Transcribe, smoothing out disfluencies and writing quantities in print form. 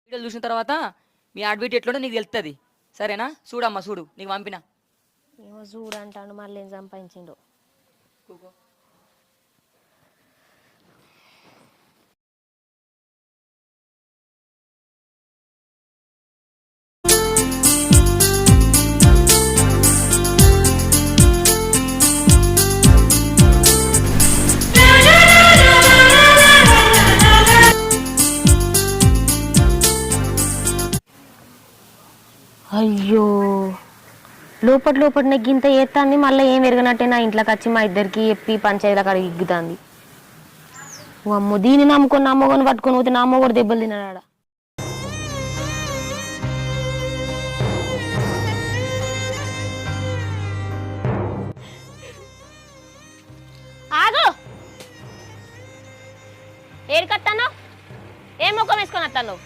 వీడియోలు చూసిన తర్వాత మీ ఆడబిడ్డ ఎట్లుంటో నీకు తెలుస్తుంది. సరేనా? చూడమ్మా చూడు, నీకు పంపిన. ఏమో చూడంటాను మళ్ళీ ఏం సంపాదించిండు. అయ్యో లోపటి నాకు ఇంత ఏత్తాంది, మళ్ళీ ఏం ఎరగనట్టే నా ఇంట్లోకి వచ్చి మా ఇద్దరికి చెప్పి పంచాయతీల కాడ ఇగ్గుతాంది. అమ్మో దీన్ని నమ్ముకొని నా అమ్మగని పట్టుకొని పోతే నా అమ్మ కూడా దెబ్బలు తిన్నాడా. ఆగు, ఏడికత్తాను? ఏం ముఖం వేసుకొని వస్తాను?